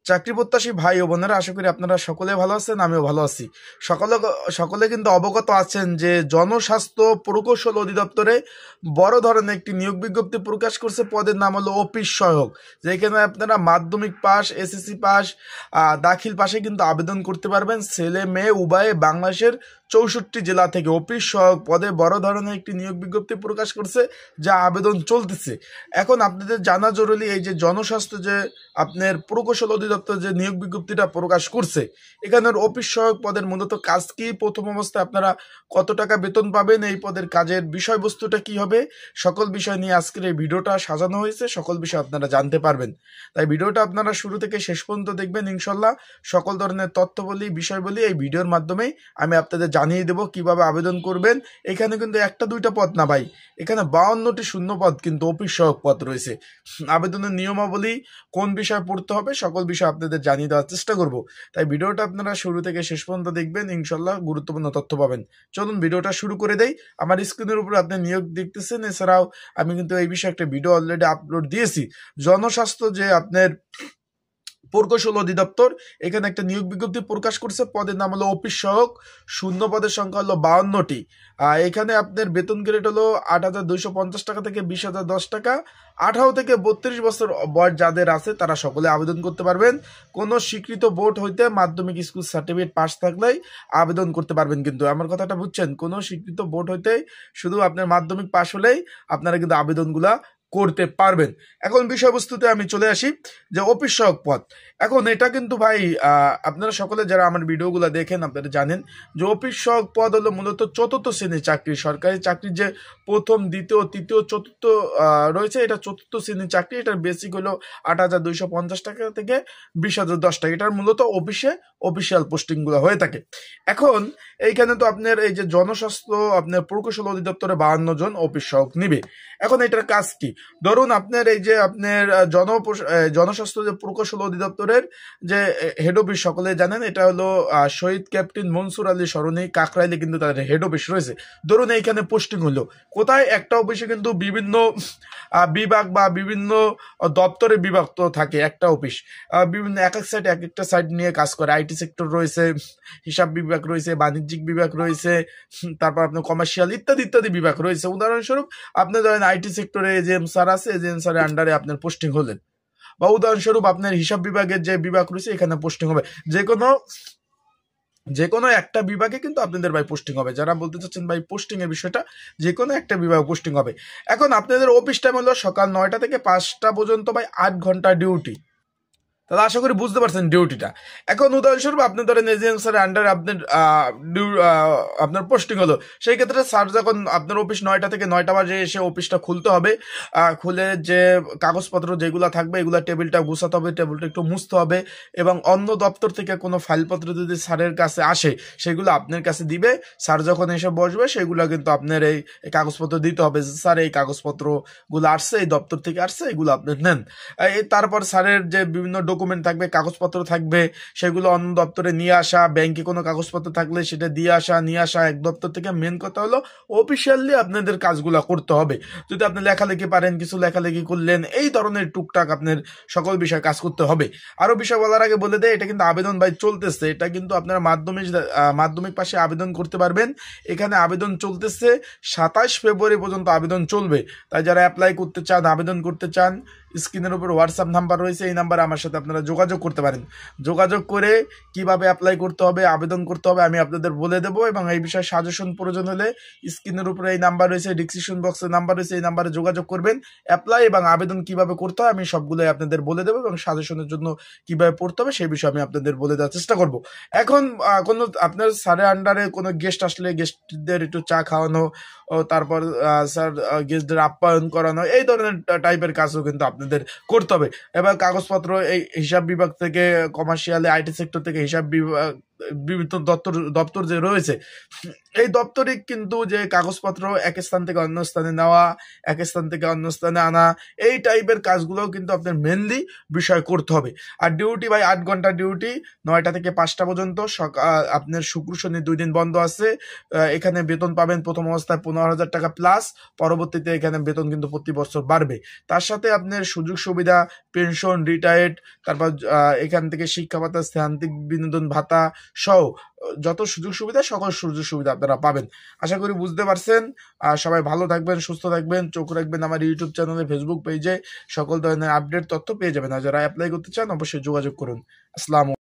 চাকরি প্রত্যাশী ভাই ও বোনেরা, আশা করি আপনারা সকলে ভালো আছেন, আমিও ভালো আছি। সকলে কিন্তু অবগত আছেন যে জনস্বাস্থ্য প্রকৌশল অধিদপ্তরে বড় ধরনের একটি নিয়োগ বিজ্ঞপ্তি প্রকাশ করছে। পদের নাম হলো অফিস সহায়ক, যেখানে আপনারা মাধ্যমিক পাস, এসএসসি পাস, দাখিল পাশে কিন্তু আবেদন করতে পারবেন। ছেলে মেয়ে উভয়ে বাংলাদেশের 64 জেলা থেকে অফিস সহায়ক পদে বড় ধরনের একটি নিয়োগ বিজ্ঞপ্তি প্রকাশ করছে, যা আবেদন চলতেছে। এখন আপনাদের জানা জরুরি, এই যে জনস্বাস্থ্য যে আপনার প্রকৌশল অধিদপ্তর যে নিয়োগ বিজ্ঞপ্তিটা প্রকাশ করছে, এখানের অফিস সহায়ক পদের মূলত কাজ কি, প্রথম অবস্থায় আপনারা কত টাকা বেতন পাবেন, এই পদের কাজের বিষয়বস্তুটা কি হবে, সকল বিষয় নিয়ে আজকের এই ভিডিওটা সাজানো হয়েছে। সকল বিষয় আপনারা জানতে পারবেন, তাই ভিডিওটা আপনারা শুরু থেকে শেষ পর্যন্ত দেখবেন। ইনশাল্লাহ সকল ধরনের তথ্য বলি, বিষয় বলি এই ভিডিওর মাধ্যমেই আমি আপনাদের জানিয়ে দেবো কিভাবে আবেদন করবেন। এখানে কিন্তু একটা দুইটা পদ না ভাই, এখানে 52টি শূন্য পদ কিন্তু অফিস সহায়ক পদ রয়েছে। আবেদনের নিয়মাবলী, কোন বিষয় পড়তে হবে, সকল বিষয় আপনাদের জানিয়ে দেওয়ার চেষ্টা করব। তাই ভিডিওটা আপনারা শুরু থেকে শেষ পর্যন্ত দেখবেন, ইনশাল্লাহ গুরুত্বপূর্ণ তথ্য পাবেন। চলুন ভিডিওটা শুরু করে দেই। আমার স্ক্রিনের উপর আপনি নিয়োগ দেখতেছেন। এছাড়াও আমি কিন্তু এই বিষয়ে একটা ভিডিও অলরেডি আপলোড দিয়েছি। জনস্বাস্থ্য যে আপনার প্রকৌশল অধিদপ্তর এখানে একটা নিয়োগ বিজ্ঞপ্তি প্রকাশ করছে। পদের নাম হলো অফিস সহায়ক, শূন্য পদের সংখ্যা হলো 52টি। এখানে আপনার বেতন গ্রেড হলো 8,250 টাকা থেকে 20,010 টাকা। 18 থেকে 32 বছর বয়স যাদের আছে তারা সকলে আবেদন করতে পারবেন। কোনো স্বীকৃত বোর্ড হইতে মাধ্যমিক স্কুল সার্টিফিকেট পাস থাকলেই আবেদন করতে পারবেন। কিন্তু আমার কথাটা বুঝছেন, কোনো স্বীকৃত বোর্ড হইতে শুধু আপনার মাধ্যমিক পাস হলেই আপনারা কিন্তু আবেদনগুলা করতে পারবেন। এখন বিষয়বস্তুতে আমি চলে আসি, যে অফিস সহায়ক পদ। এখন এটা কিন্তু ভাই আপনারা সকলে যারা আমার ভিডিওগুলো দেখেন আপনারা জানেন যে অফিস সহায়ক পদ হলো মূলত 4র্থ শ্রেণীর চাকরি। সরকারি চাকরির যে প্রথম, দ্বিতীয়, তৃতীয়, চতুর্থ রয়েছে, এটা 4র্থ শ্রেণীর চাকরি। এটার বেসিক হলো 8,250 টাকা থেকে 20,010 টাকা। এটার মূলত অফিসিয়াল পোস্টিংগুলো হয়ে থাকে। এখন এইখানে তো আপনার এই যে জনস্বাস্থ্য আপনার প্রকৌশল অধিদপ্তরে 52 জন অফিস সহায়ক নিবে। এখন এটার কাজ কি? ধরুন আপনার এই যে আপনার জনস্বাস্থ্য যে প্রকৌশল অধিদপ্তরের যে হেড অফিস সকলে জানেন, এটা হলো শহীদ ক্যাপ্টেন মনসুর আলী সরণি কাকরাইলে কিন্তু তাদের হেড অফিস রয়েছে। ধরুন এইখানে পোস্টিং হলো কোথায়, একটা অফিসে কিন্তু বিভিন্ন বিভাগ বা বিভিন্ন দপ্তরে বিভক্ত থাকে একটা অফিস। বিভিন্ন এক এক সাইড এক একটা সাইড নিয়ে কাজ করে। আইটি সেক্টর রয়েছে, হিসাব বিভাগ রয়েছে, বাণিজ্যিক বিভাগ রয়েছে, তারপর আপনার কমার্শিয়াল ইত্যাদি ইত্যাদি বিভাগ রয়েছে। উদাহরণস্বরূপ আপনি ধরেন আইটি সেক্টরে এজেএম স্যার আছে, এজেএম স্যারের আন্ডারে আপনার পোস্টিং হলেন, বা উদাহরণস্বরূপ আপনার হিসাব বিভাগের যে বিভাগ রয়েছে এখানে পোস্টিং হবে। যে কোনো একটা বিভাগে কিন্তু আপনাদের ভাই পোস্টিং হবে। যারা বলতে চাচ্ছেন ভাই পোস্টিং এর বিষয়টা, যে কোনো একটা বিভাগে পোস্টিং হবে। এখন আপনাদের অফিস টাইম হলো সকাল 9টা থেকে 5টা পর্যন্ত ভাই, 8 ঘন্টা ডিউটি। তাহলে আশা করি বুঝতে পারছেন ডিউটিটা। এখন উদাহরণস্বরূপ আপনি ধরেন এজেন্ট স্যারের আন্ডারে আপনার পোস্টিং হলো, সেই ক্ষেত্রে স্যার যখন আপনার অফিস 9টা থেকে 9টা বাজে এসে অফিসটা খুলতে হবে, খুলে যে কাগজপত্র যেগুলো থাকবে এগুলো টেবিলটা গুছাতে হবে, টেবিলটা একটু মুছতে হবে, এবং অন্য দপ্তর থেকে কোনো ফাইলপত্র যদি স্যারের কাছে আসে সেগুলো আপনার কাছে দিবে। স্যার যখন এসে বসবে সেগুলো কিন্তু আপনার এই কাগজপত্র দিতে হবে, স্যার এই কাগজপত্রগুলো আসছে, এই দপ্তর থেকে আসছে, এগুলো আপনি নেন। তারপর স্যারের যে বিভিন্ন ডকুমেন্ট থাকবে, কাগজপত্র থাকবে, সেগুলো অন্য দপ্তরে নিয়ে আসা, ব্যাংকে কোনো কাগজপত্র থাকলে সেটা নিয়ে আসা এক দপ্তর থেকে। মেন কথা হলো অফিসিয়ালি আপনাদের কাজগুলো করতে হবে। যদি আপনি লেখালেখি পারেন, কিছু লেখালেখি করলেন, এই ধরনের টুকটাক আপনার সকল বিষয় কাজ করতে হবে। আরো বিষয় বলার আগে বলে দেয়, এটা কিন্তু আবেদন ভাই চলতেছে। এটা কিন্তু আপনারা মাধ্যমিক পাশে আবেদন করতে পারবেন। এখানে আবেদন চলতেছে 27 ফেব্রুয়ারি পর্যন্ত আবেদন চলবে। তাই যারা অ্যাপ্লাই করতে চান, আবেদন করতে চান, স্ক্রিনের উপর হোয়াটসঅ্যাপ নাম্বার রয়েছে, এই নাম্বারে আমার সাথে আপনারা যোগাযোগ করতে পারেন। যোগাযোগ করে কিভাবে অ্যাপ্লাই করতে হবে, আবেদন করতে হবে আমি আপনাদের বলে দেবো। এবং এই বিষয়ে সাজেশন প্রয়োজন হলে স্ক্রিনের উপরে এই নাম্বার রয়েছে, ডিসক্রিপশন বক্সের নাম্বার রয়েছে, এই নাম্বারে যোগাযোগ করবেন। অ্যাপ্লাই এবং আবেদন কিভাবে করতে হয় আমি সবগুলোই আপনাদের বলে দেবো, এবং সাজেশনের জন্য কিভাবে পড়তে হবে সেই বিষয়ে আমি আপনাদের বলে দেওয়ার চেষ্টা করব। এখন কোনো আপনার স্যারের আন্ডারে কোনো গেস্ট আসলে গেস্টদের একটু চা খাওয়ানো, তারপর স্যার গেস্টদের আপ্যায়ন করানো, এই ধরনের টাইপের কাজও কিন্তু আপনাদের করতে হবে। এবার কাগজপত্র এই হিসাব বিভাগ থেকে, কমার্শিয়ালে আইটি সেক্টর থেকে হিসাব বিভাগ বিভিন্ন দপ্তর যে রয়েছে, এই দপ্তরে কিন্তু যে কাগজপত্র এক স্থান থেকে অন্য স্থানে নেওয়া, এক স্থান থেকে অন্য স্থানে আনা, এই টাইপের কাজগুলোও কিন্তু আপনার মেনলি বিষয় করতে হবে। আর ডিউটি ভাই 8 ঘন্টা ডিউটি, 9টা থেকে 5টা পর্যন্ত। আপনার শুক্র শনি 2 দিন বন্ধ আছে। এখানে বেতন পাবেন প্রথম অবস্থায় 15,000 টাকা প্লাস, পরবর্তীতে এখানে বেতন কিন্তু প্রতি বছর বাড়বে। তার সাথে আপনার সুযোগ সুবিধা, পেনশন, রিটায়ার্ড, তারপর এখান থেকে শিক্ষা ভাতা, স্থানান্তরিক বিনোদন ভাতা সহ যত সুযোগ সুবিধা, সকল সুযোগ সুবিধা আপনারা পাবেন। আশা করি বুঝতে পারছেন। সবাই ভালো থাকবেন, সুস্থ থাকবেন, চোখ রাখবেন আমার ইউটিউব চ্যানেলে, ফেসবুক পেজে সকল ধরনের আপডেট তথ্য পেয়ে যাবেন। আর যারা অ্যাপ্লাই করতে চান অবশ্যই যোগাযোগ করুন। আসসালামু